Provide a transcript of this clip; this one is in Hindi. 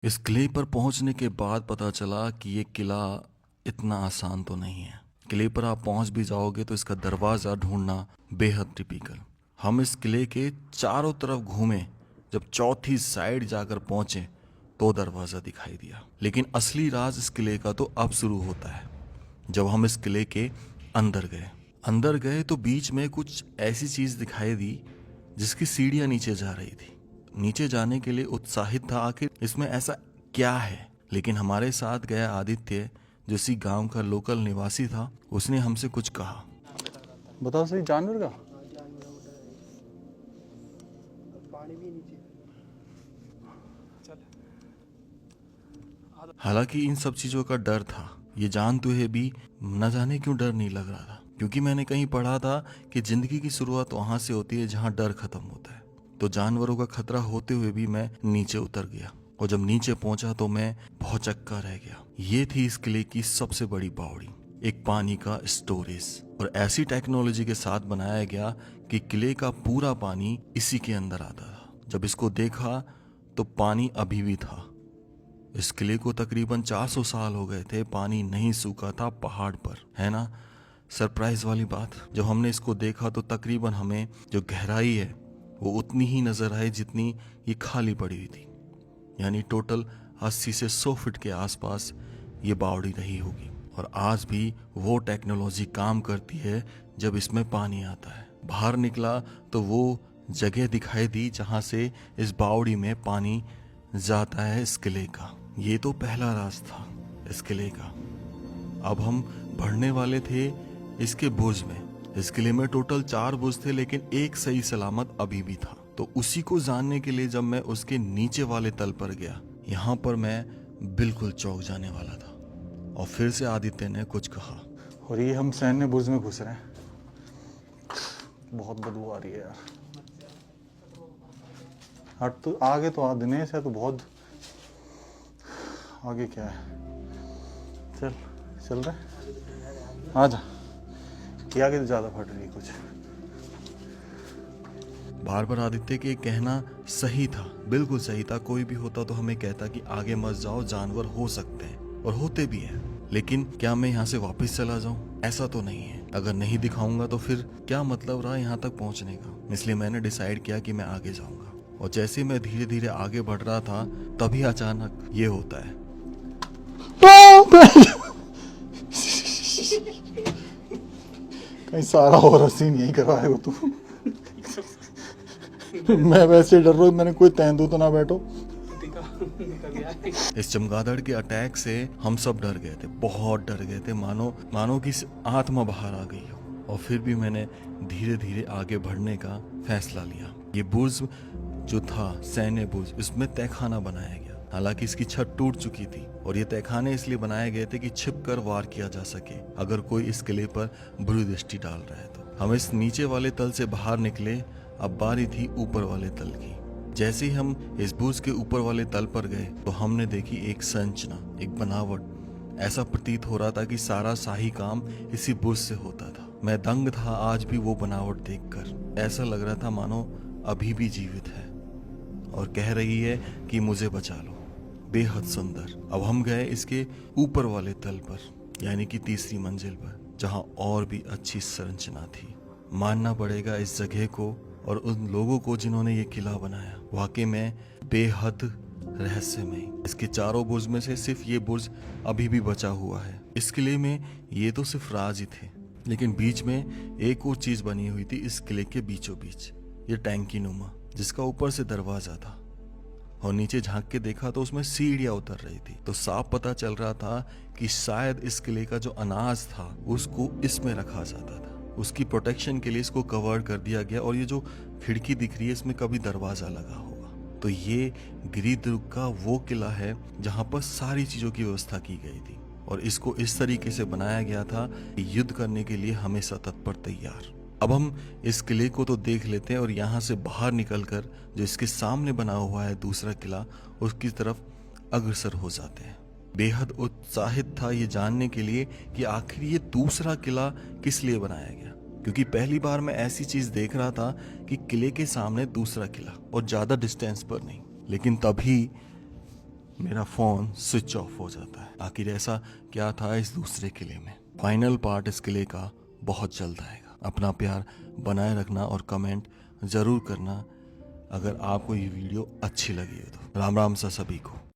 इस किले पर पहुंचने के बाद पता चला कि ये किला इतना आसान तो नहीं है। किले पर आप पहुंच भी जाओगे तो इसका दरवाज़ा ढूंढना बेहद टिपिकल। हम इस किले के चारों तरफ घूमे, जब चौथी साइड जाकर पहुंचे तो दरवाज़ा दिखाई दिया। लेकिन असली राज इस किले का तो अब शुरू होता है, जब हम इस किले के अंदर गए तो बीच में कुछ ऐसी चीज़ दिखाई दी जिसकी सीढ़ियाँ नीचे जा रही थी। नीचे जाने के लिए उत्साहित था, आखिर इसमें ऐसा क्या है। लेकिन हमारे साथ गया आदित्य, जो इसी गांव का लोकल निवासी था, उसने हमसे कुछ कहा। बताओ सही, जानवर का पानी भी नीचे। हालांकि इन सब चीज़ों का डर था, ये जानते हुए भी न जाने क्यों डर नहीं लग रहा था, क्योंकि मैंने कहीं पढ़ा था कि जिंदगी की शुरुआत वहां से होती है जहां डर खत्म होता है। तो जानवरों का खतरा होते हुए भी मैं नीचे उतर गया, और जब नीचे पहुंचा तो मैं भौचक्का रह गया। ये थी इस किले की सबसे बड़ी बावड़ी, एक पानी का स्टोरेज, और ऐसी टेक्नोलॉजी के साथ बनाया गया कि किले का पूरा पानी इसी के अंदर आता था। जब इसको देखा तो पानी अभी भी था। इस किले को तकरीबन 400 साल हो गए थे, पानी नहीं सूखा था पहाड़ पर, है ना सरप्राइज वाली बात। जब हमने इसको देखा तो तकरीबन हमें जो गहराई है वो उतनी ही नजर आई जितनी ये खाली पड़ी हुई थी, यानी टोटल 80 से 100 फीट के आसपास ये बावड़ी रही होगी। और आज भी वो टेक्नोलॉजी काम करती है जब इसमें पानी आता है। बाहर निकला तो वो जगह दिखाई दी जहां से इस बावड़ी में पानी जाता है इस किले का। ये तो पहला राज था इस किले का। अब हम बढ़ने वाले थे इसके बुर्ज में। इस किले में टोटल 4 बुर्ज थे, लेकिन एक सही सलामत अभी भी था। तो उसी को जानने के लिए जब मैं उसके नीचे वाले तल पर गया, यहाँ पर मैं बिल्कुल चौंक जाने वाला था। और फिर से आदित्य ने कुछ कहा। और ये हम सैन्य बुर्ज में घुस रहे हैं। बहुत बदबू आ रही है यार। हट तो आगे, तो आ दिनेश है तो बहुत आगे। क्या है, चल रहे आ जा। ये आगे तो ज्यादा फट रही कुछ। बार बार आदित्य के कहना सही था, बिल्कुल सही था। कोई भी होता तो हमें कहता कि आगे मत जाओ, जानवर हो सकते हैं, और होते भी हैं। लेकिन क्या मैं यहाँ से वापस चला जाऊँ? ऐसा तो नहीं है। अगर नहीं दिखाऊंगा तो फिर क्या मतलब रहा यहाँ तक पहुँचने का। इसलिए मैंने डिसाइड किया कि मैं आगे जाऊंगा। और जैसे मैं धीरे धीरे आगे बढ़ रहा था, तभी अचानक ये होता है। कहीं सारा और सीन यही करवाए हो तू। मैं वैसे डर रहा हूँ, मैंने कोई तेंदू तो ना बैठो। इस चमगादड़ के अटैक से हम सब डर गए थे, बहुत डर गए थे, मानो कि आत्मा बाहर आ गई हो। और फिर भी मैंने धीरे धीरे आगे बढ़ने का फैसला लिया। ये बुर्ज जो था सैन्य बुर्ज, इसमें तहखाना बनाया गया। हालांकि इसकी छत टूट चुकी थी, और ये तहखाने इसलिए बनाए गए थे कि छिपकर वार किया जा सके अगर कोई इस किले पर बुरी दृष्टि डाल रहा है तो। हम इस नीचे वाले तल से बाहर निकले, अब बारी थी ऊपर वाले तल की। जैसे ही हम इस बुर्ज के ऊपर वाले तल पर गए तो हमने देखी एक संरचना, एक बनावट। ऐसा प्रतीत हो रहा था कि सारा शाही काम इसी बुर्ज से होता था। मैं दंग था आज भी वो बनावट देखकर। ऐसा लग रहा था मानो अभी भी जीवित है और कह रही है कि मुझे बचा लो। बेहद सुंदर। अब हम गए इसके ऊपर वाले तल पर, यानी कि तीसरी मंजिल पर, जहां और भी अच्छी संरचना थी। मानना पड़ेगा इस जगह को और उन लोगों को जिन्होंने ये किला बनाया, वाकई में बेहद रहस्यमय। इसके चारों बुर्ज में से सिर्फ ये बुर्ज अभी भी बचा हुआ है। इस किले में ये तो सिर्फ राज ही थे, लेकिन बीच में एक और चीज बनी हुई थी इस किले के बीचों बीच। ये टैंकी नुमा, जिसका ऊपर से दरवाजा था, और नीचे झांक के देखा तो उसमें सीढ़ियां उतर रही थी। तो साफ पता चल रहा था कि शायद इस किले का जो अनाज था उसको इसमें रखा जाता था। उसकी प्रोटेक्शन के लिए इसको कवर कर दिया गया। और ये जो खिड़की दिख रही है, इसमें कभी दरवाजा लगा होगा। तो ये गिरिदुर्ग का वो किला है जहां पर सारी चीजों की व्यवस्था की गई थी, और इसको इस तरीके से बनाया गया था कि युद्ध करने के लिए हमेशा तत्पर तैयार। अब हम इस किले को तो देख लेते हैं, और यहाँ से बाहर निकलकर जो इसके सामने बना हुआ है दूसरा किला, उसकी तरफ अग्रसर हो जाते हैं। बेहद उत्साहित था ये जानने के लिए कि आखिर ये दूसरा किला किस लिए बनाया गया, क्योंकि पहली बार मैं ऐसी चीज देख रहा था कि किले के सामने दूसरा किला, और ज्यादा डिस्टेंस पर नहीं। लेकिन तभी मेरा फ़ोन स्विच ऑफ हो जाता है। आखिर ऐसा क्या था इस दूसरे किले में? फाइनल पार्ट इस किले का बहुत जल्द आएगा। अपना प्यार बनाए रखना और कमेंट ज़रूर करना अगर आपको ये वीडियो अच्छी लगी हो तो। राम राम सा सभी को।